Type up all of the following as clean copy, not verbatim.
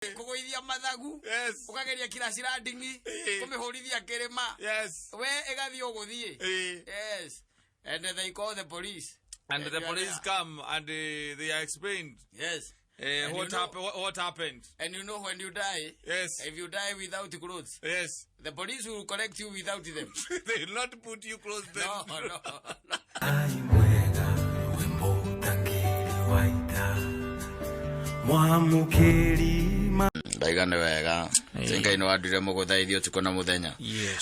kugoithia mathagu ukageria kirasi landing kumihurithia kirima we igathi uguthie yes and they call the police and the police come and they are explained what happened. And you know when you die, if you die without clothes, the police will collect you without them. They will not put you close them. No. Daigane wega Senga ino adire muguthaithio tuko na muthenya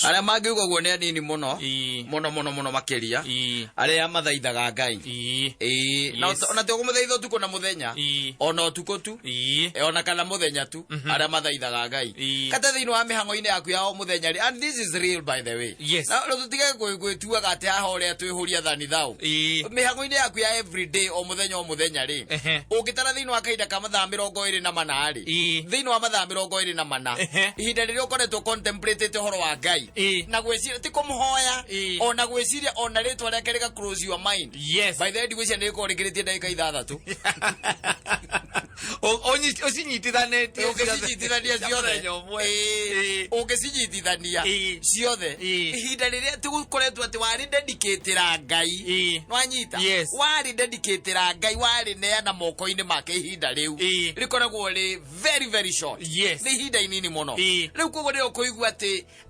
aria mangiuga guo ni anini muno makiria aria mathaithaga Ngai na ona te gumuthaitho tuko na muthenya ona utuko tu ona kana muthenya tu aria mathaithaga Ngai kate thiini wa mihango-ini yaku ya o muthenya ri, and this is real by the way na tutige gwituaga ati haha uria twihuria thani thau mihango-ini yaku ya every day o muthenya ri ungitara thiini wa kahinda ka mathaa 24 ri thiini wa mathaa 24 ihinda riria ukoretwo contemplate horo wa Ngai na gwiciria ti kumuhoya ona gwiciria ona ritwa riake rika close your mind by the way gwiciria ni korikiritie ndagika 6 ucinyitithanĩtie ũgĩcinyitithania ciothe ũgĩcinyitithania ciothe ihinda rĩrĩa tũkoretwo atĩ warĩ dedicate-ra Ngai nwanyita warĩ dedicate-ra Ngai warĩ neana moko-inĩ make ihinda rĩu rĩkoragwo rĩ very very short nĩ ihinda inini mũno rĩu koguo nĩ ũkũigua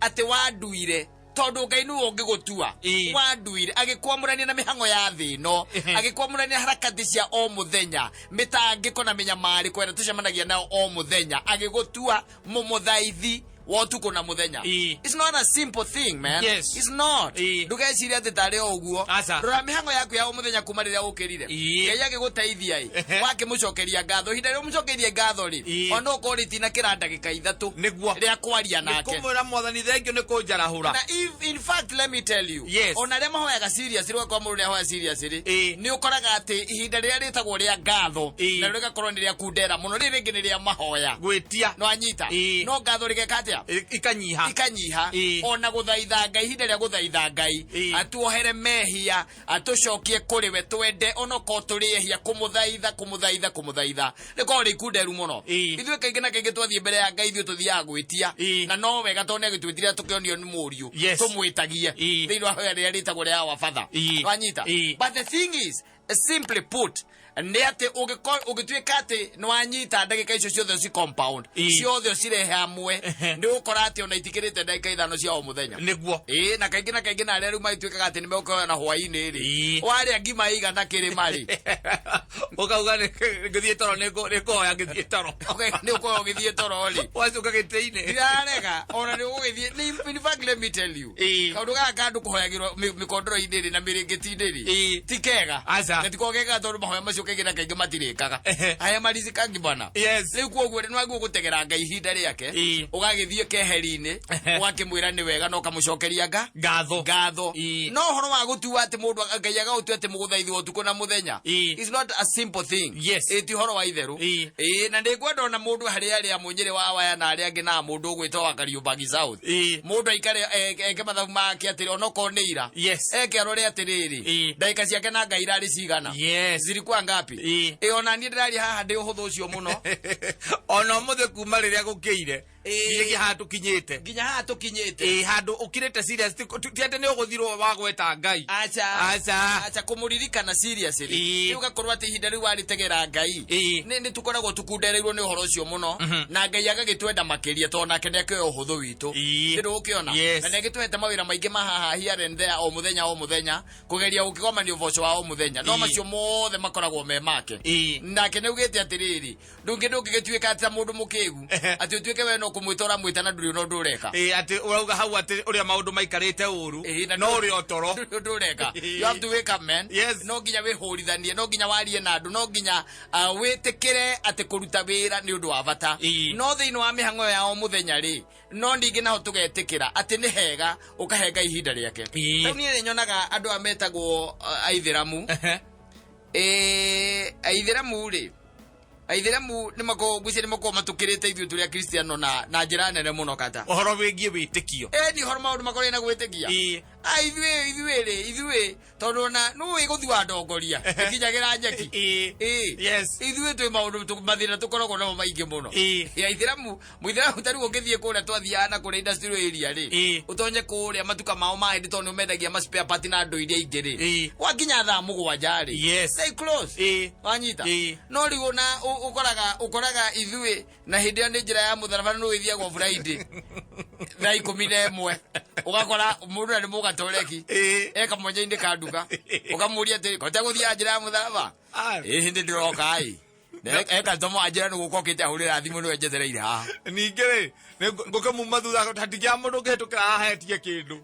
atĩ wanduire tondu Ngai ni ungigutua wanduire agikwamurania na mihango ya thi no agikwamurania harakati cia o muthenya mitangiko na minyamari kwenda tucemanagia nao o muthenya agigutua mumuthaithi wotuko na muthenya it's not a simple thing man it's not ndugeciria ati tari oguo rora mihango yaku ya o muthenya kuma riria ukirire Ngai agiguteithia wakimucokeria ngatho hinda rio mucokerie ngatho ri ona ukoriti na kira ndagika 3 niguo ria kwaria nake kumwira mwathani thengio ni kunjarahura na in fact let me tell you ona ria mahoyaga serious ri kwa mundu ahoya serious ri ni ukoraga ati ihinda riria ritagwo ria ngatho na rigakorwo ni ria kundera muno ri ringi ni ria mahoya gwitia no anyita no ngatho rigekatia ikanyiha ona guthaitha Ngai ihinda ria guthaitha Ngai atuohere mehia atucokie kuri we twende onoko turihia kumuthaitha riko ri kunderu muno ithuĩ kaingĩ na kaingĩ twathie mbere ya Ngai ithuĩ tuthiaga gwitia na no wega tone agitwitira tukionio ni muriu tumwitagie thĩinĩ wa hoya rĩrĩa rĩtagwo rĩa our father wanyita but the thing is simply put ni ati ugituika ati nwanyita ndagika icio ciothe ci compound ciothe cirehe hamwe ni ukora ati ona itikirite ndagika 5 cia o muthenya niguo na kaingĩ na aria riu maituikaga ati ni mekoya na hwaini ri waria ngima iga na kirima ri ukauga ngithie toro nikoya ngithie toro ni ukoya ngithie toro ri wacuka gitĩ-inĩ irarega ona ni ugithie in fact let me tell you kaundu gaka kandu kuhoyagirwo mikondoro-inĩ ri na miringiti-inĩ ri tikega gatikogega tondu mahoya macio kaingĩ kaingĩ matirĩkaga aya marizikaga bana rĩu koguo nĩ wagwo gutegera Ngai ihinda rĩake ũgagĩthiĩ keheri-inĩ ũgakĩmwĩra nĩ wega no kamũcokeria ngatho no horo wa gũtua atĩ mũndũ Ngai agagũtua atĩ mũgũthaithwo ũtukũ na mũthenya is not a simple thing ĩti horo wa itherũ na ndĩkwenda ona mũndũ harĩa arĩa mũnyĩrĩ wa waya na arĩa angĩ na mũndũ ũgwĩtwo wa Kariũbangi South mũndũ aikare eke mathabu make atĩrĩ onoko nĩ ira eke arore atĩrĩrĩ ndagĩka ciake na Ngai irarĩ cigana zilikuwa ngapi ona ni ndirari haha ndi uhuthu ucio muno ona muthe kuma riria gukire nginya haha tukinyite handu ukirite serious ti ati ni uguthirwo wa gweta Ngai acha kumuririkana seriously ugakorwo ati ihinda riu waritegera Ngai ni tukoragwo tukundereirwo ni uhoro ucio muno na Ngai agagitwenda makiria to nake neke uhuthu witu ndu ukiona na negitwete mawira maingi mahaha here and there o muthenya kugeria ukigomania uboco wa o muthenya no macio mothe makoragwo me make nake ni ugite atiriri ndungigituika ati mundu mukigu ati utuike we no kumwitora mwitana nduri no ndureka ati urauga hau ati uria maundu maikarite uru no uri otoro ndureka you have to wake up man no nginya wihurithanie no nginya warie na andu no nginya witikire ati kuruta wira ni undu wa bata no thiini wa mihango ya o muthenya ri no ndingi naho tugetikira ati ni hega ukahenga ihinda riake riu ni nyonaga andu ametagwo aithiramu aithiramu ni mako matukirite ithuĩ tũrĩa Kristiano na njĩra nene mũno kata uhoro wĩgiĩ wĩtĩkio ni horo maũndũ makorwo na gwĩtĩkia ithuĩ tondu na no iguthua ndongoria ikinyagira njeki yes ithuĩ twi maundu mathina tukoragwo namo maingi muno ya ithiramu muithiramu tari ukithie kuria twathiana na kuria industrial area ri utonye kuria matuka mao ma hindi tondu mendagia ma spare part na ndo iria ingi ri wakinya thaa 7 ri yes they close wanyita no rigo na ukoraga ithuĩ na hindi ya njira ya mutharaba no ithiagwo Friday thaa 11 ugakora mundu ni mugatoreki eka mwenye-ini kanduka ukamuria ati kote guthia njira ya mutharaba hindi ndiroka ai eka tomo ajira nugukokite ahurira thimu no enjethereire ha ningere ngukamuma thutha hatikia mundu ngetukira haha etie kindu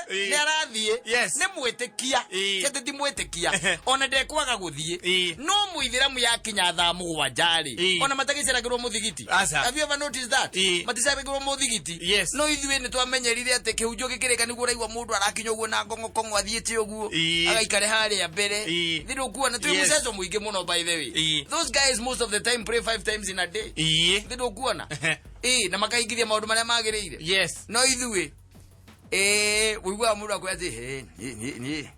ni arathie ni mwitikia tete ti mwitikia ona ndekwaga guthie no muithiramu yakinya thaa 7 ri ona matagiciragirwo muthigiti have you ever noticed that maticiragirwo muthigiti no ithuĩ ni twamenyerire ati kihunjo gikirika niguo raigwa mundu arakinya uguo na ngongo athiite uguo agaikare haria mbere thiru kuona twi muceco muingi muno by the way those guys most of the time pray 5 times in a day thiru kuona na makaingithia maundu maria magiriire no ithuĩ wigua mundu akwa ati ni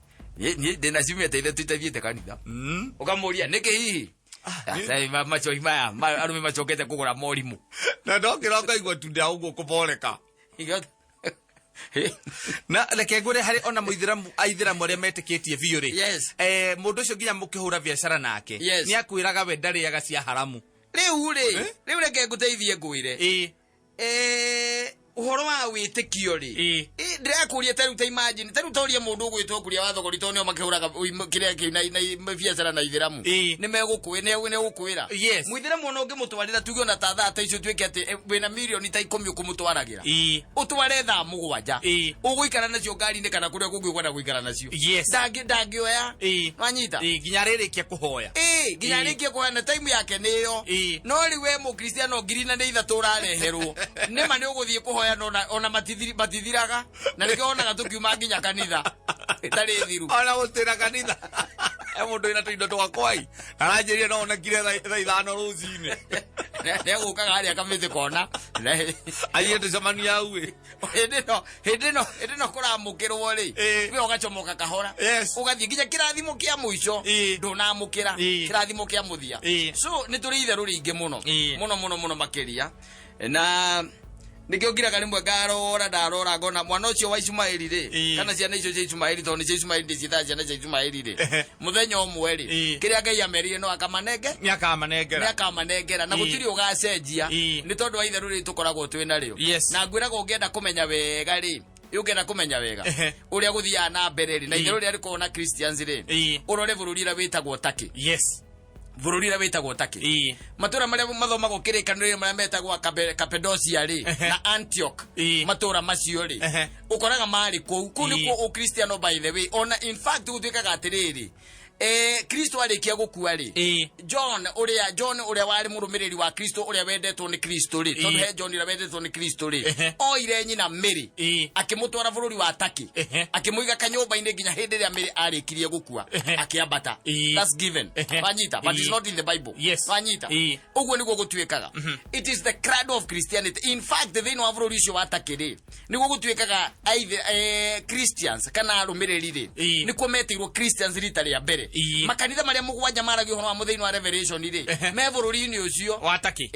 ndina cimia teithe tutathiite kanitha ukamuria niki hihi macho maya arume macokete kugura morimu na ndokira ngaigua tunda uguo kuboreka na reke ngure hari ona muithiramu aithiramu aria metikitie biu ri mundu ucio nginya mukihura biashara nake ni akwiraga we ndariaga cia haramu riu reke nguteithie ngwire uhoro wa witikio ri ndirakuria taru ta imagine taru toria mundu gwitwo kuria wa thogori to nio makihuraga kiria na biashara na ithiramu ni megukwira muithiramu no ngimutwarira tugio na ta thata icio twike ati wina milioni ta 10 ukumutwaragira utware thaa 7 uguikara nacio ngari-ini kana kuria kungigwenda guikara nacio ndangioya wanyita nginya ririkia kuhoya nginya ririkia kuhoya na time yake niyo no riwe mu Kristiano ngiri na 3 urareherwo nima ni uguthie kuhoya ona matithiraga na reke onaga tukiuma nginya kanitha itari thiru ona gutira kanitha mundu ina tuindo twakwai aranjiria no onekire thaa 5 rucini ne gukaga haria kamite kona aiyete tucemania au hindi no kuramukirwo ri we ugacomoka kahora ugathie nginya kirathimo kia muico ndunamukira kirathimo kia muthia so ni turi itheru ringi muno makiria na nikio ngiraga rimwe ndarora ngona mwana ucio wa Ismaili ri kana ciana icio cia Ismaili to ni cia Ismaili ndicitha ciana cia Ismaili ri muthenya umwe ri kiria Ngai amerire no akamanengera na gutiri ugacenjia ni tondu wa itheru ri tukoragwo twina rio na ngwiraga ungienda kumenya wega ri yugenda kumenya wega uria guthia na mbere ri na itheru ri ariko na Christians ri urore bururi ra witagwo Turkey bururi ra witagwo Turkey matura maria mathomagwo kirikaniro maria metagwo Cappadocia ri na Antioch matura macio ri ukoraga mari ku nikuo ukristiano by the way ona in fact gutwikaga atiriri Kristo arikia gukua ri John uria wari murumiriri wa Kristo uria wendetwo ni Kristo ri tondu he John uria wendetwo ni Kristo ri oire nyina Mary akimutwara bururi wa Turkey akimuiga kanyumba-ini nginya hindi ria Mary arikirie gukua akiambata that's given wanyita but it's not in the Bible wanyita uguo niguo gutwikaga it is the cradle of Christianity in fact thini wa bururi ucio wa Turkey ri niguo gutwikaga Christians kana arumiriri ri nikuo metirwo Christians rita ria mbere makanitha maria mugwanja maragio hono wa mutheini wa Revelation ri me bururi-ini ucio wa Turkey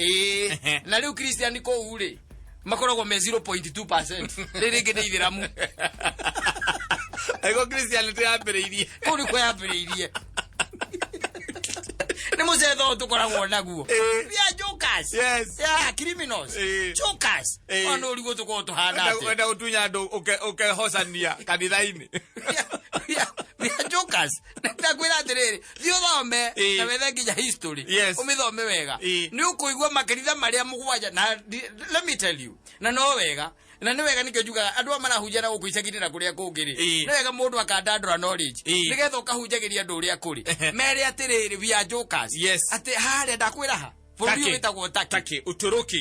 na riu Christian ko uri makoragwo me 0.2% riri ngi ni ithiramu ego Christianity yambiriirie kuri ko yambiriirie ni mucetho tukoragwo naguo ya jokers criminals jokers ono rigo tuko tuhana wenda utunya andu ukehocania kanitha-ini jokers ndakwira atiriri thio thome na wethe nginya history umithome wega ni ukuigua makanitha maria mugwanja na let me tell you na no wega na ni wega nikio juga andu amarahunjia na gukuicagira kuria kungiri ni wega mundu akandandura knowledge nigetha ukahunjagiria andu uria kuri mere atiriri we are jokers ati haria ndakwira ha bururi witagwo Turkey Uturuki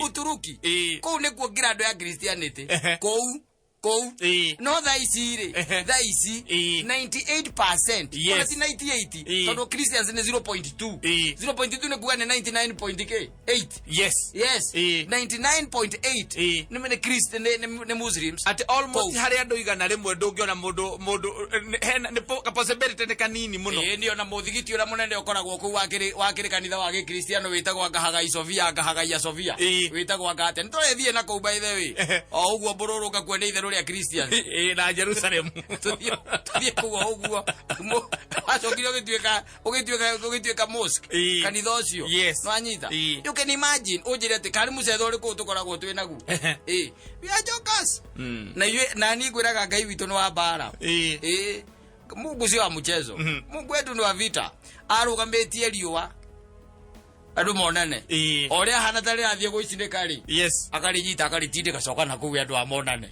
kou nikuo ngira andu ya Christianity kou kou no thaisi ri thaisi 98% ona ti 98 tondo Christians ni 0.2 0.2 ni kuwa ni 99.8 yes 99.8 ni mene Christian ni Muslims at almost hari andu igana rimwe ndungiona mundu ni possibility ni kanini muno ndio na muthigiti ura munene ukoragwo ku wakiri kanitha wa Gikristiano witagwo Agahagai Sofia witagwo agate ntorethie na kou by the way o uguo bururuka kwenda itheru ria Christians na Jerusalem tuthie kugo uguo acokire ugituika mosque kanitha ucio no anyita you can imagine ujire ati kari mucetho uri ku tukoragwo twi nagu we are jokers na yue nani gwiraga Ngai witu no wa bara Mungu sio wa mchezo Mungu wetu ni wa vita arugambetie riwa andu monane oria hana tari athie gwicindika ri akarinyita akaritindika coka na kuwi andu amonane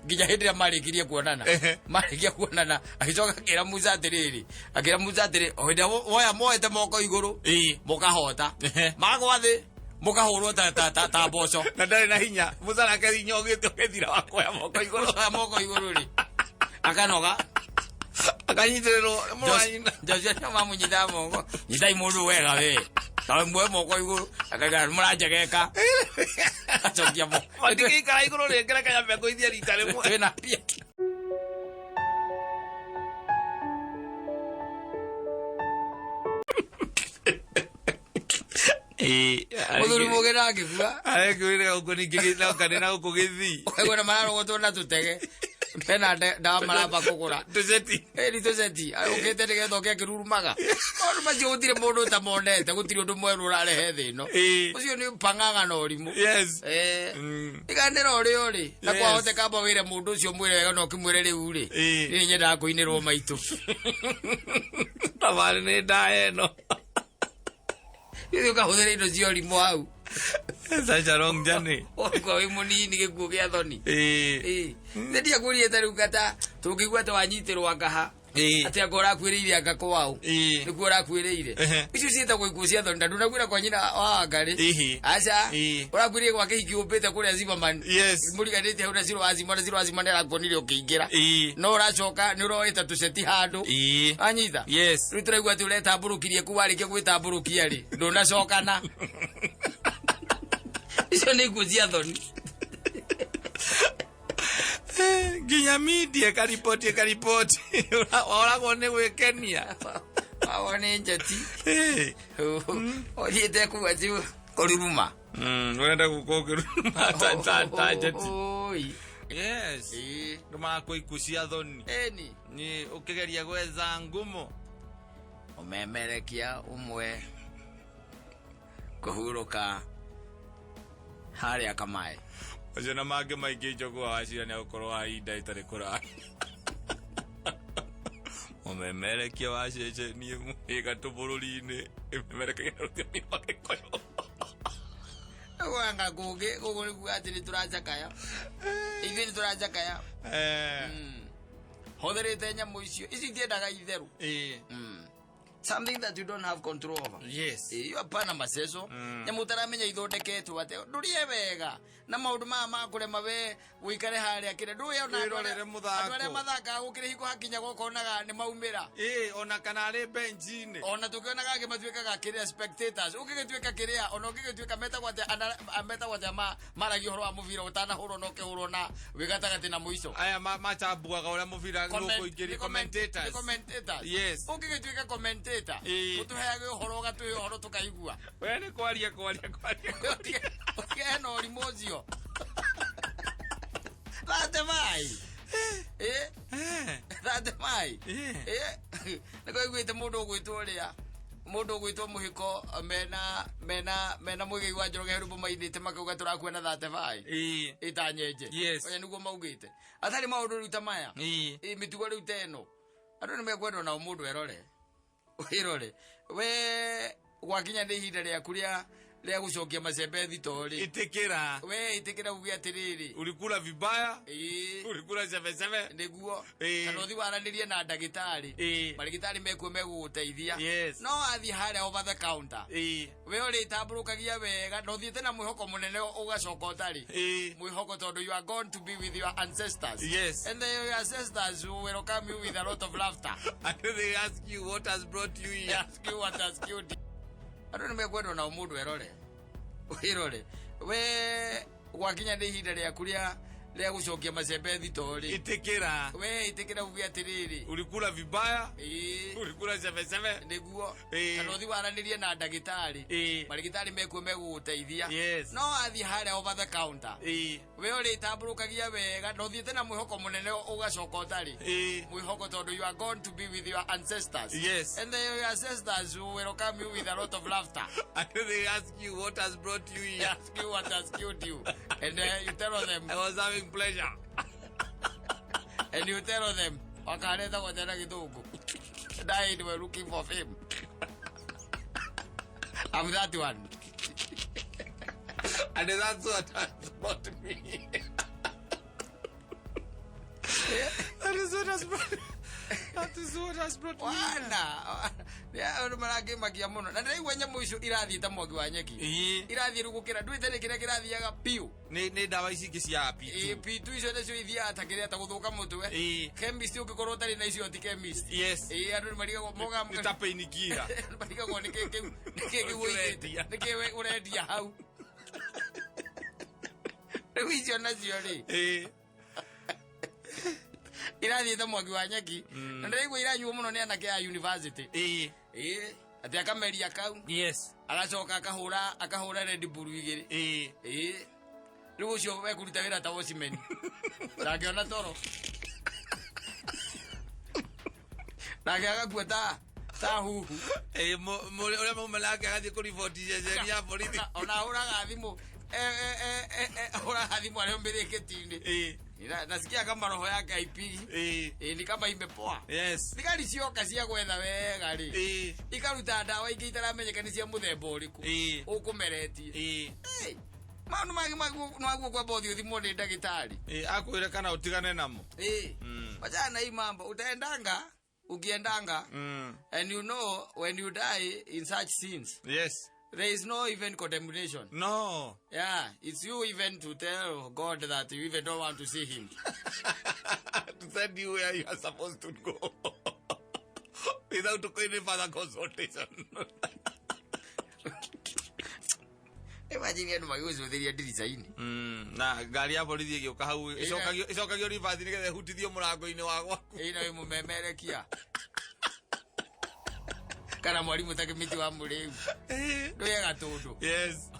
nginya hindi ya marikirie kuonana agicoka akira Musa atiriri oida woya moete moko iguru mukahota magwa thi mukahurwo ta mboco na ndari na hinya Musa nake hinya ugithira wakoya moko iguru ri akanoga akanyitirwo mwana Joshua mamunyita mongo nyitai mundu wega we tawe mwe moko iguru akaga murajageka achokia mo ndikikara iguru rengera kaya meko ithia rita rimwe twina pia Mudhuri mugera akifua kwira uko nikigina kanena uko githi kwena mararo gotona tutege pena dawa maraba kugura tuzeti ni tuzeti ukete nigetho ke kirurumaga ondu macio gutire mundu ta monete gutire undu mweru urarehe thino ucio ni pangaga no rimu ikanira uri na kwahote kamba wire mundu ucio mwire wega no kimwire riu ri ni nyenda kuinirwo maitu tabari ni ndaeno Iyo kahudere ino cio rimu hau such a wrong journey kwa we munini gikuo gia thoni ndia kurie taru kata tungigwa te wanyitirwo akaha ati agora kwiriire agakwao niguo rakwiriire icio cietagwo ikuo cia thoni ndandu nakwira kwa nyina wa ngari aca urakwiriire gwake ikiumbite kuria Zimmerman muriganite hau na zero azima ndera kuonire ukiingira no uracoka ni uroita tuceti handu anyita riu turaigua ati uretamburukirie ku warikia gwitamburukia ri ndunacokana icio ni ikuo cia thoni ginya media karipoti oragwo ni gwikenia awone njeti othite kuga ti kururuma wenda gukokiruma ta njeti ndumako ikucia thoni ni ukigeria gwetha ngumo umemerekia umwe kuhuruka haria kamae acio na mange maingi njogu wacira ni gukorwo hainda itari kuraya umemerekia wacecenie mwiga tubururi-ini imemerekia rutimi rwa Gikuyu wanga gugi gugu ati ni turacakaya ithuĩ ni turacakaya hũthĩrĩte nyamũ icio itiendaga itheru something that you don't have control over you apana maceco nyamu taramenya ithondeketwo ate ndurie wega na maundu ma kurema we wikare haria kire nduye ona wirorere muthako andũ mathaka gukire hiko hakinya gokonaga ni maumira ona kana ari benchine ona tukionaga gimatuikaga kiria spectators ukigituika kiria ona ukigituika meta gwate maragio horo wa muvira utana horo no kehuro na wigatagati na muico aya machambuaga uria muvira nukuingiri commentators ukigituika commentator utuheage horo gatuhe horo tukaigua we ni kwaria ukena rimozio Thate mai thate mai niko igwite mundu gwitwo ria mundu gwitwo muhiko mena mwigi wa Njoroge Herubu mainite makauga turakwena thate mai itanyenje oya niguo maugite atari maundu ruta maya mitugo riu teno andu ni mekwenda na mundu erore wirore we gwakinya ni ihinda ria kuria Lea gucokia macembe thitori. Itikira. We itikira ugia atiriri. Ulikula vibaya? Ulikula cebe. Niguo. Kana uthi waranirie na ndagitari. Marigitari mekuo meguguteithia. Yes. No athi haria over the counter. We uri tamburukagia wega no thiete na mwihoko munene ugacoka utari. Mwihoko tondu you are going to be with your ancestors. Yes. And your ancestors will welcome you with a lot of laughter. And they ask you what has brought you here. They ask you what has killed you. I don't know na umundu erore. Wirore. We gwakinya ndi ihinda ria kuria ria gucokia macembe thitori. Itikira. We itikira ugia atiriri. Ulikula vibaya? Ulikula cebe. Niguo. Kana uthi waranirie na ndagitari. Marigitari mekuo meguguteithia. Yes. No athi haria over the counter. We uri tamburukagia wega no thiete na mwihoko munene ugacoka utari. Mwihoko tondu you are going to be with your ancestors. Yes. And your ancestors will welcome you with a lot of laughter. And they ask you what has brought you here. They ask you what has killed you. And you tell them. I was having pleasure. And you tell them. Wakareta kwa tena kidogo. Died were looking for fame. I'm that one. And that's what has brought me. That is what has brought me. That is what has brought me. Wana. Ya marage magia muno. Na ndai wanya muico irathi ta mwogi wa nyeki. Irathi rugukira ndwite kira kirathiaga piu. Ni dawa ici ngi cia pitu. Pitu icio nicio ithia atakire ta guthuka mutwe. Chemist ukikorwo tari na icio ti chemist. Yes. Andu mariga moga ni ta painkiller. Mariga go niki uitia. Niki we urendia hau. Icio nacio ri. Irathi ta mwogi wa nyeki. Na ndaigua iranyuo muno ni anake ya university. Ati akameria kau. Yes. Agacoka akahura Red Bull igiri. Riu ucio we kuruta wira ta Osimhen. Ndakiona toro. Ndakiaga kueta ta huhu. Ule mumelake agathie ku report ya borithi. Ona uraga thimu. Uraga thimu arĩa mbirikiti-ini. Nasikia kama roho yake haipigi. Ni kama imepoa. Yes. Thigari cioka cia gwetha wega ri. Ikaruta ndawa ingĩ itaramenyeka ni cia muthemba ũrĩkũ. Ukumeretie. Maundu maguo kwa bothi uthimwo ni ndagitari. Akwire kana utigane namo. Wachana hii mambo utaendanga ukiendanga. And you know when you die in such sins. Yes. There is no even condemnation. No. Yeah, it's you even to tell God that you even don't want to see him. To send you where you are supposed to go. Without any further consultation. Imagine mayuzo thiria ndirica-ini. Na gari ya borithi igioka hau icokagio ribathi nigetha hutithio murango-ini wa gwaku. Ina we mumemerekia. Kana mwarimu takimiti wa muriu. Ndoya gatundu. Yes.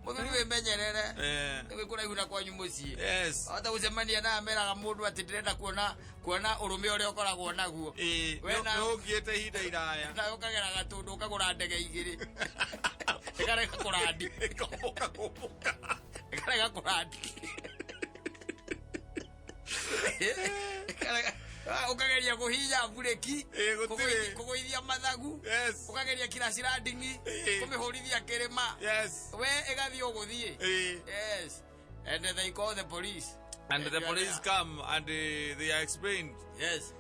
Muthuri we menyerere. Niwe kuraihu na kwanyu mucii. Yes. Hata ucemania na ameraga mundu ati ndirenda kuona urume uria ukoragwo naguo. We na ugiete hinda iraya. Na ukagera gatundu ukagura ndege igiri. Ikareka kurandi. Komboka. Ikareka kurandi. Ukageria kuhinya bureki. Kugoithia mathagu. Yes. Ukageria kirasi landing. Kumihurithia kirima. Yes. We igathi uguthie. Yes. And they call the police. And the police come and they are explained. Yes.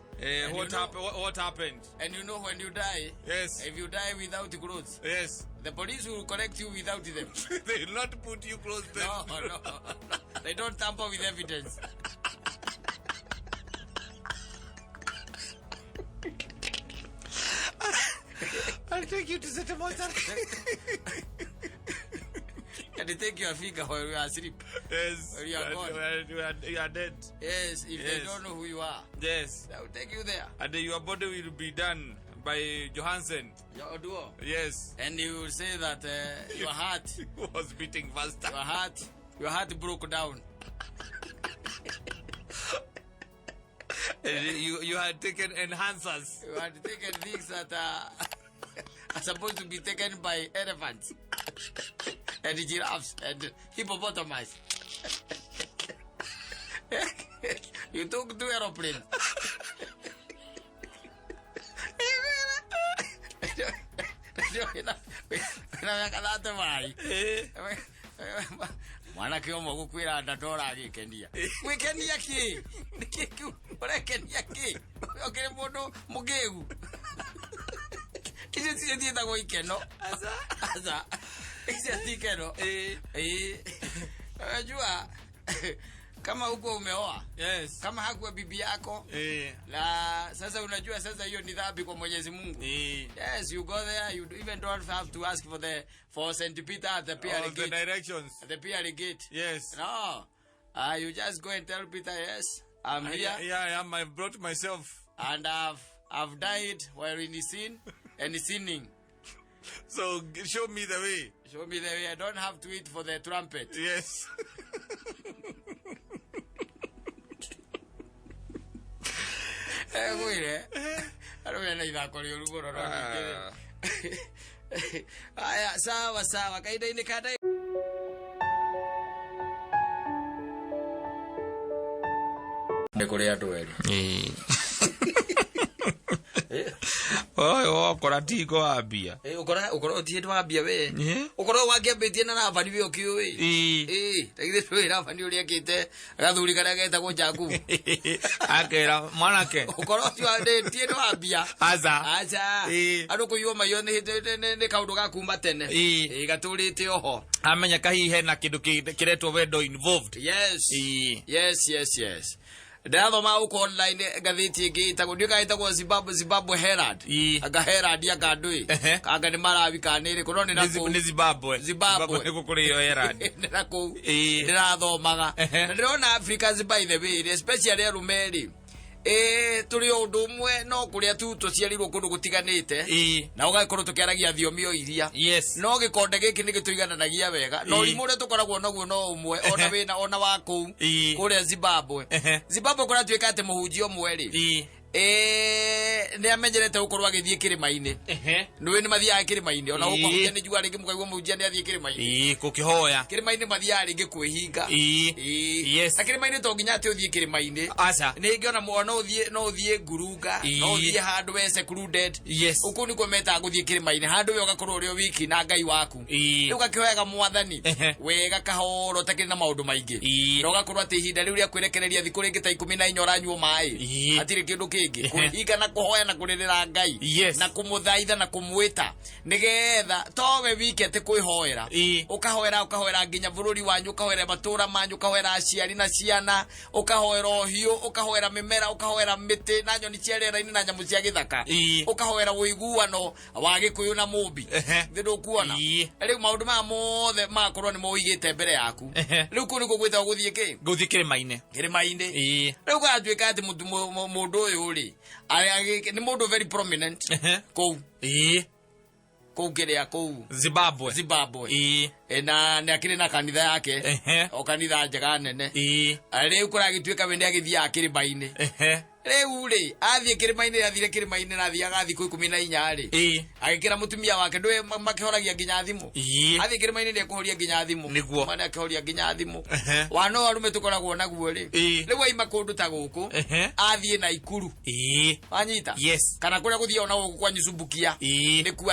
What happened? And you know when you die. Yes. If you die without clothes. Yes. The police will correct you without them. They will not put you close then. No. They don't tamper with evidence. I'll take you to the mortuary. And they take your finger while you are asleep. Yes. When you are gone. You are dead. Yes, if they don't know who you are. Yes. They will take you there. And your body will be done by Johansson. Your duo. Yes. And you will say that your heart was beating faster. Your heart broke down. You had taken enhancers. You had taken things that are supposed to be taken by elephants and giraffes and hippopotamus. You took 2 aeroplanes. na miaka 30 vai mwana kiomo gukwira ndadora agikenia gwikenia ki urekenia ki okere mundu mugegu icio cietagwo ikeno aza icio tikeno unajua kama huko umeoa kama hakuwa bibi yako na sasa unajua sasa hiyo ni dhambi kwa Mwenyezi Mungu. Yes, you go there, you even don't have to ask for St. Peter at the pearly gate. The directions. At the pearly gate. Yes. No. You just go and tell Peter, yes, I'm here. Yeah, I am. I brought myself. And I've died while in sin and sinning. So show me the way. Show me the way. I don't have to wait for the trumpet. Yes. Gwire arwe na ithako ri urugoro ro ngire aya sawa kaida ini kada ndekore andu eri okora tiko wambia ukora tiendo wambia we ukora wangiambitie na Ravani we okio we tagire twe Ravani uri akite gathuri karia getagwo Jaku akera mwanake ukora tiendo wambia aza andu kuyua mayo ni kaundu gakumba tene gaturite oho amenya kahihe na kindu kiretwo wendo involved. Yes ndathoma uko online gathiti ingi itagwo Zimbabwe Herald aga Herald ya gandui kanga ni marawi kanire kuno ni nako ni Zimbabwe nikukurio Herald nako ndirathomaga ndirona Africans by the way especially Rumeli turi undu mwe no kuria tu tuciarirwo kundu gutiganite na ugakorwo tukiaragia thiomi o iria no gikonde giki ni gituigananagia wega no rimure tukoragwo naguo no umwe ona wina ona waku kuria Zimbabwe kuria twikate muhunjio mweri ni amenyerete gukorwo agithie kirimaini nwe ni mathia kirimaini ona uko ni jua ringi mukaigwa muhunjia ni athie kirimaini kukihoya kirimaini mathia ringi kwihinga na kirimaini to nginya ati uthie kirimaini ni ngiona no uthie ngurunga no uthie handu we secluded uku ni kometa guthie kirimaini handu we ugakorwo uri wiki na Ngai waku riu gakihoyaga mwathani wega kahoro takiri na maundu maingi no gakorwo ati ihinda riu ria kwirekereria thiku ringi ta 14 uranyuo mai atiri kindu kuhiga na kuhoya na kuririra Ngai na kumuthaitha na kumwita nigetha towe wiki ati kwihoera ukahoera nginya bururi wanyu ukahoera matura manyu ukahoera aciari na ciana ukahoera ohio ukahoera mimera ukahoera miti na nyoni cia rĩera-inĩ na nyamu cia gĩthaka ukahoera ũiguano wa Gĩkũyũ na Mũmbi ndio kuona rĩu maũndũ maya mothe makorwo nĩ moigĩte mbere yaku rĩu kũ nĩ gũgwĩta gũthiĩ kĩrĩma-inĩ rĩu gatuĩka atĩ mũndũ ũyũ rĩ nĩ mũndũ very prominent kũu kiria kuu Zimbabwe na nĩ akĩrĩ na kanitha yake o kanitha njega nene rĩu kũragĩtuĩka we nĩ agĩthiaga kĩrĩma-inĩ rĩu rĩ athiĩ kĩrĩma-inĩ athire kĩrĩma-inĩ na athiaga thikũ 14 rĩ agĩkĩra mũtumia wake ndũĩ makĩhoragia nginya thimũ athiĩ kĩrĩma-inĩ nĩ ekũhoria nginya thimũ mana akĩhoria nginya thimũ wano arume tũkoragwo naguo rĩ rĩu aima kũndũ ta gũkũ athiĩ Naikuru wanyita kana kũrĩa gũthiĩ ona gũkũ kwa Nyucumbukia nĩkuo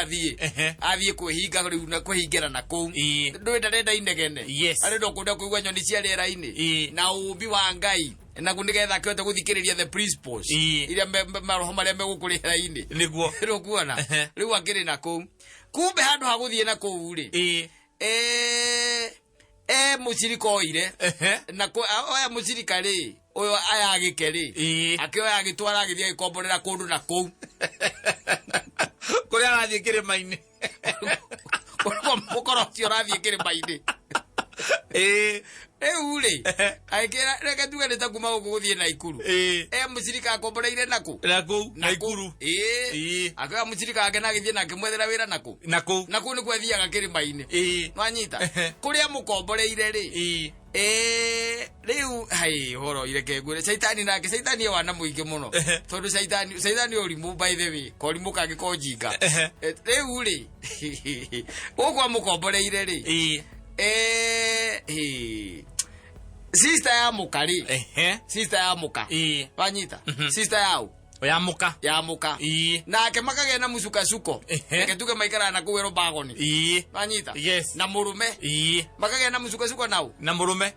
athiĩ kwĩhinga rĩu na kwĩhingĩra na kũu ndũĩ ndarenda inegene arenda kũndũ kũigua nyoni cia rĩera-inĩ na ũmbi wa Ngai na kunigetha kyote guthikiriria the principles iria maroho maria megukurira-ini niguo ro kuona riu akiri na kuu kumbe handu ha guthie na kuu ri mucirika oire na oya mucirika ri uyo aya agikeri akioya agitwara agithia gikomborera kundu na kuu kuria arathie kirima-ini mukorotio arathie kirima-ini uri aikira reke tuge nĩ ta kuma gũkũ gũthiĩ Naikuru mucirika akomboreire Naikuru akĩoya mucirika wake na agĩthiĩ na akĩmwethera wĩra nakũ nĩkuo athiaga kĩrĩma-inĩ nwanyita kũrĩa mũkomboreire rĩ rĩu horo ireke ngwĩre caitani nake caitani wana mũingĩ mũno tondũ caitani ũrimũ by the way korimũ kangĩkorwo njinga rĩu rĩ gũkũ mũkomboreire rĩ sister ya mukari sister ya muka wanyita sister yao ya muka nake makagĩa na mucukasuko reke tuge maikara na kũu bagoni wanyita na murume makagĩa na mucukasuko nau na murume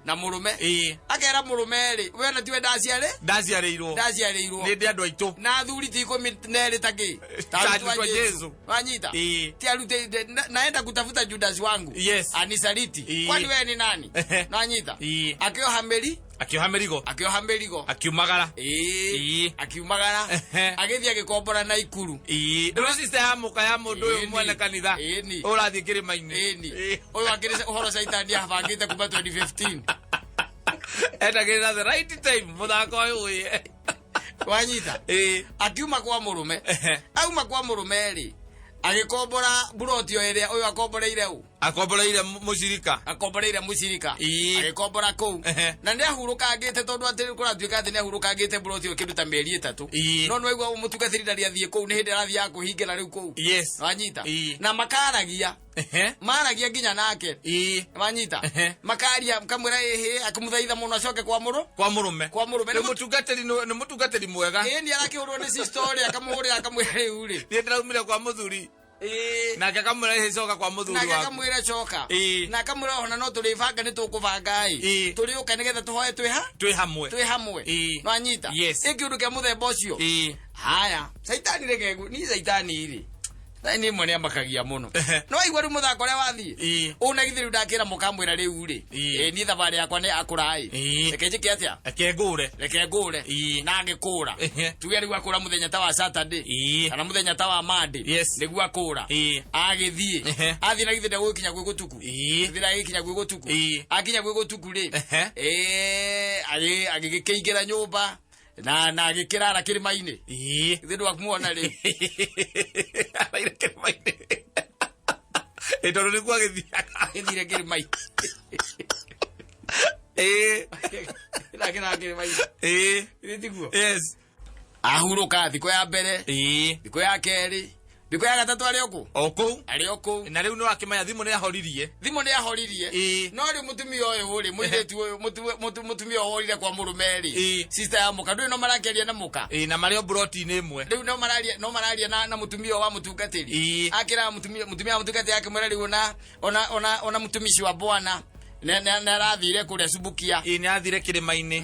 akera murume ri we na tiwe ndaciarĩirwo nĩ ndĩ andũ aitũ na thuri ti 12 taki ta Yesu wanyita ti arute naenda kutafuta Judas wangu anisaliti kwani wewe ni nani wanyita akioha merigo akiumagara agithia gikombora na ikuru ndũrĩ sister ya muka ya mũndũ ũyũ mwene kanitha ũrathiĩ kĩrĩma-inĩ ũyũ akĩrĩ ũhoro caitani abangĩte kuma 2015 etagĩrĩra the right time mũthako ũyũ wanyita akiuma kwa mũrũme auma kwa mũrũme rĩ agikombora buroti ĩrĩa ũyũ akomboreire mucirika agikombora kũu na nĩ ahurũkangĩte tondũ atĩ kũratuĩka atĩ nĩ ahurũkangĩte buroti ũkĩruta mĩeri 3 no nĩwaigua mũtungatĩri ndarĩathiĩ kũu nĩ hĩndĩ arathiĩ ya kũhingĩra rĩu kũu wanyita na makaragia nginya nake wanyita makaria kamwĩra akĩmũthaitha mũno acoke kwa mũrũme nĩ mũtungatĩri mwega nĩ arakĩhũrwo nĩ sister ũrĩa akamũhũrĩra akamwĩra rĩu rĩ niĩ ndĩraumire kwa mũthuri nake akamwĩra coka kwa mũthuri waku nake akamwĩra coka na akamwĩra ona no tũrĩbanga nĩ tũkũbanga tũrĩũka nĩgetha tũhoe twĩ hamwe no anyita kĩũndũ kĩa mũthemba ũcio haya caitani reke ni caitani irĩ ni mwene amakagia muno no igwa ru muthako ũrĩa wathiĩ unagithiru ndakĩra mũkamwĩra rĩu rĩ ni thabarĩ yakwa nĩ akũrai reke njĩke atĩa reke ngũre na ngĩkũra tuge rĩu akũra mũthenya ta wa Saturday kana mũthenya ta wa Monday nĩguo akũra agĩthiĩ athiĩ na githĩ ndagũkinya gwĩ gũtuku akinya gwĩ gũtuku rĩ agĩkĩingĩra nyũmba na agĩkĩrara kĩrĩma-inĩ githĩ ndwamuona rĩ araire kĩrĩma-inĩ tondũ nĩguo agĩthire kĩrĩma-inĩ tiguo ahurũka thikũ ya mbere thikũ ya kerĩ thikũ ya gatatũ arĩ o kũu na rĩu nĩ wakĩmenya thimũ nĩ ahoririe no rĩu mũtumia ũyũ rĩ mũirĩtu ũyũ mũtumia ũyũ horire kwa mũrũme rĩ sister ya muka ndũĩ no marakĩaria na muka na marĩ o buroti-inĩ ĩmwe rĩu no mararia na mũtumia wa mũtungatĩri akĩra mũtumia wa mũtungatĩri akĩmwĩra rĩu ona mũtumici wa bwana nä arathire kå rä a cubukia nä athire kä rä ma-inä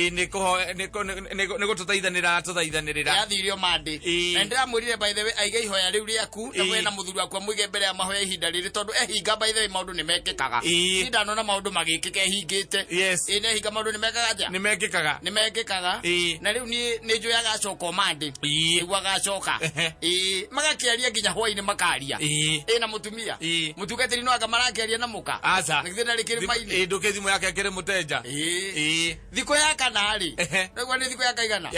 nä gå tå thaithanä rä ra athire o mandä na ndä ramwä rire aige ihoya rä u rä aku na we na må thuri wakwa mwä ge mbere ya mahoya ihinda rä rä tondå ehinga maå ndå nä mekä kaga ndanona maå ndå magä kä ka ehingä te nehinga maå ndå nä mekaga atä nä mekä kaga na rä u nä njå agacoka o mandä nä guo agacoka magakä aria nginya hwainä makaria na må tumia må tungatä no anga marakä na må ka ndũkä thimũ yake akĩrĩ mũtenja thikũ ya kana rĩ nĩguo nĩ thikũ ya kaigana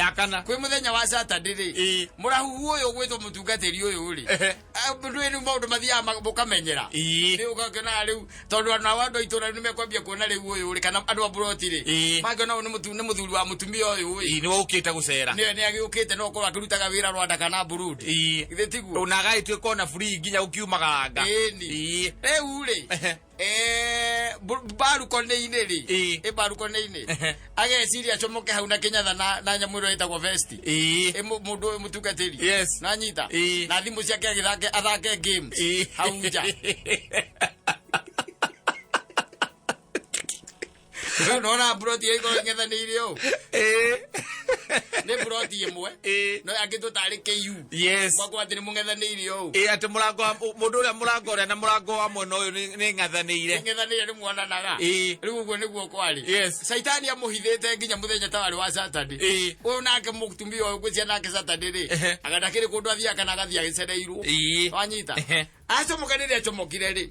kwĩ mũthenya wa Saturday rĩ mũrahuhu ũyũ ũgwĩtwo mũtungatĩri ũyũ rĩ ndũĩ rĩu maũndũ mathiaga mũkamenyera rĩu ũgakĩona rĩu tondũ andũ a itũra nĩ mekwambia kuona rĩu ũyũ rĩ kana andũ a buroti rĩ mangĩona ũyũ nĩ mũthuri wa mũtumia ũyũ rĩ nĩwe ũkĩte gũcera nĩ agĩũkĩte no gũkorwo akĩrutaga wĩra Rwanda kana Burundi githĩ tiguo na agagĩtuĩka ona free nginya ũkiumagaranga rĩu rĩ baruko-inĩ rĩ baruko-inĩ ageciria acomoke hau na kĩnyatha na nyamũ ĩrĩa ĩtagwo vesti mũndũ ũyũ mũtungatĩri na nyita na thimũ ciake athake games hau nja nona buroti ĩgorwo ing'ethanĩire ũũ nĩ buroti ĩmwe no angĩtwo tarĩ KU gwakwo atĩ nĩ mũng'ethanĩire ũũ atĩ mũndũ ũrĩa mũrango ũrĩa na mũrango wa mwena ũyũ nĩ ng'ethanĩire nĩ muonanaga rĩu ũguo nĩguo kwarĩ caitani amũhithĩte nginya mũthenya ta warĩ wa Saturday ũyũ nake mũtumia ũyũ gwĩcia nake Saturday rĩ agadakĩrĩ kũndũ athiaga kana agathiĩ agĩcereirwo wanyita acomoka rĩrĩa acomokire rĩ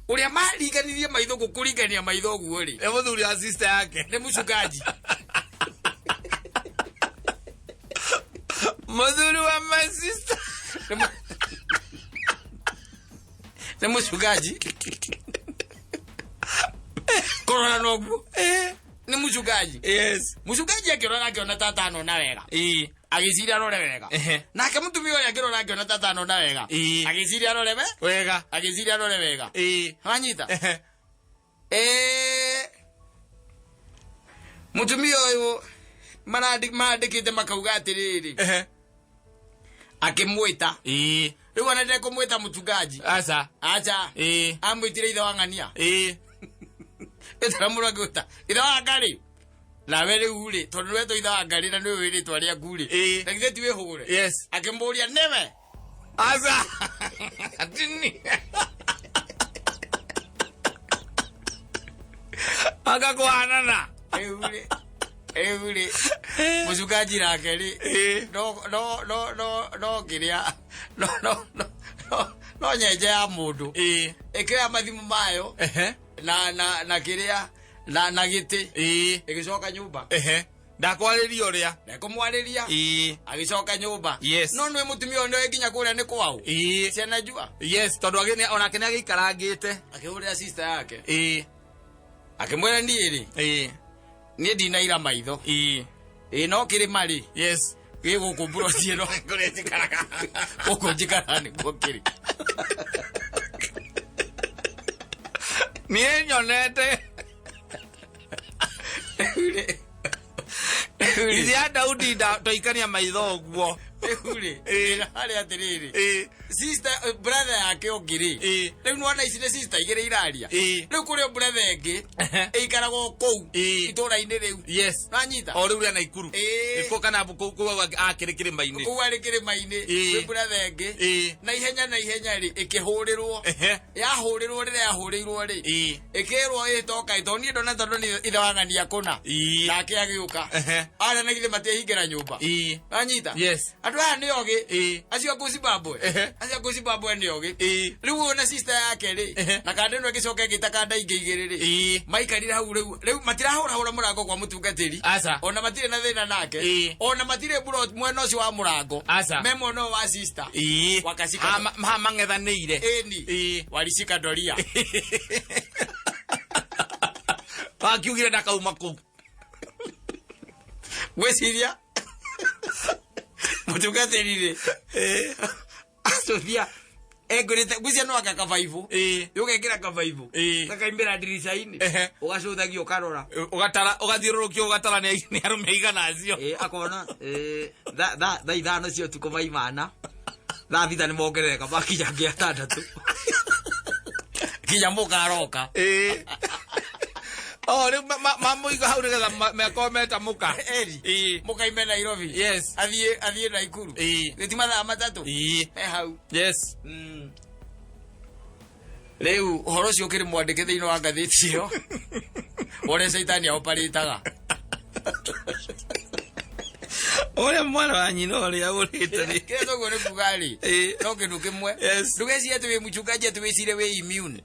ũrĩa mariganirie maitho gũkũringania maitho ũguo rĩ mũthuri wa sister yake nĩ mũcungaji mũthuri wa my sister nĩ mũcungaji korona noguo nĩ mũcungaji mũcungaji akĩona tata anona wega agĩciria arore wega nake mũtumia ũrĩa akĩrora akĩona tata anona wega agĩciria arore wega agĩciria arore wega wanyita mũtumia ũyũ mandikite makauga atiriri akimwita riu anende kumwita mutungaji acha amwitire ithe wa ng'ania etara muragota ithe wa ngari nawe riu ri tondu weto ithe wa ngari na niwe wiritwa riaku ri na githe ti wihugure akimburia niwe acha atini akakwanana Eure musukaji nake ri no kiria no nyenje ya mundu ikira mathimu mayo na kiria na giti igicoka nyumba ndakwariria uria ndakumwariria agicoka nyumba no nwe mutumia ndio nginya kuria ni kwao ciana jua tondu agene ona kene agikarangite akiuria sister yake akimwera ndiri ni ndinaira maitho no kiri mari gigukumbura cieno kuretikaraga ukujikara ni gukiri ni nyonete Izia Daudi toikania maitho guo hali atiriri sister brother yake ogiri riu nwana ici ni sister igire iraria riu kuri brother engi ikarago kou itura-ini riu nanyita o riu ria Naikuru iko kana kou akirikire maini kou arikire maini wi brother engi na ihenya ri ikihurirwo yahurirwo rire yahurirwo ri ikirwo itoka itoni ndona tondu ni ithe wa ng'ania kuna nake agiuka ara na githe matihingira nyumba nanyita andu aya ni ogi acio ku Zimbabwe ni ogi riu ona sister yake ri na kande no gicoke gitaka ndainge igiri ri maikarira hau riu matirahura murango kwa mutungatiri ona matire na thina nake ona matire bro mwena ucio wa murango memo no wa sister wakashika mang'ethanire walishika doria wakiugire ndakauma kou gweciria mutungatiri ri Sofia egurite gwisia no akaka vaivu yugekira ka vaivu kakaimbira dirisha-ini ugacuthagia ukarora ugathiururukia ugatara ni arume igana acio akona tha ithano cio tuko maimana tha thita ni mongerereka makinya ngia tandatu kinya mukaroka riu mamuiga hau nigetha mekometa muka mukaime Nairobi athie Naikuru giti mathaa matatu hau riu uhoro ucio ukiri mwandike thiini wa ngathiti iyo ore Saitani aoparitaga Oya mwana wa nyina oria urite ni keto gore bugari no kindu kimwe ndugeci ati we muchungaji ati we cire we immune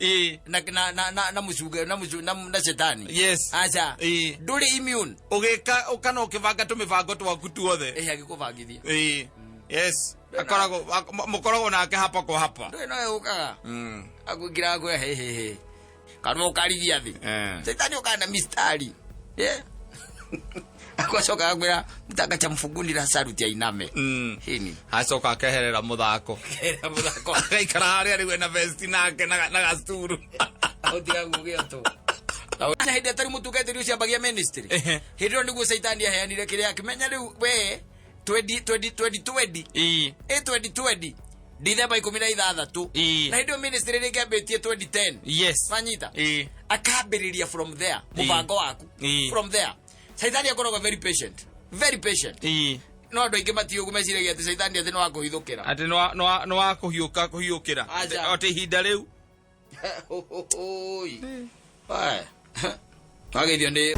na muchuga na Shetani acha nduri immune ugika ukana ukivanga tumivango twaku tuothe agikuvangithia akorago mukorogo nake hapa kwa hapa nduri no ukaga agugira gwe hehehe kana ukarigia thi Shetani ukana mistari akocoka akwira mutanga cha mfugundira saruti ya iname hini acoka akeherera muthako akaikara haria riwe na vest nake na gasturu otiga gugia to na hidi atari mutungatiri ucio ambagia ministry hidi niguo Saitani aheanire kiria akimenya riu we 2020 December 16 na hidi ministry ringi ambitie 2010 manyita akambiriria from there mubango waku from there Saitani akoragwo very patient no andu aingi matio gumeciragia ati Saitani ati no akuhithukira ati no akuhiukira ati ihinda riu oi agithio ni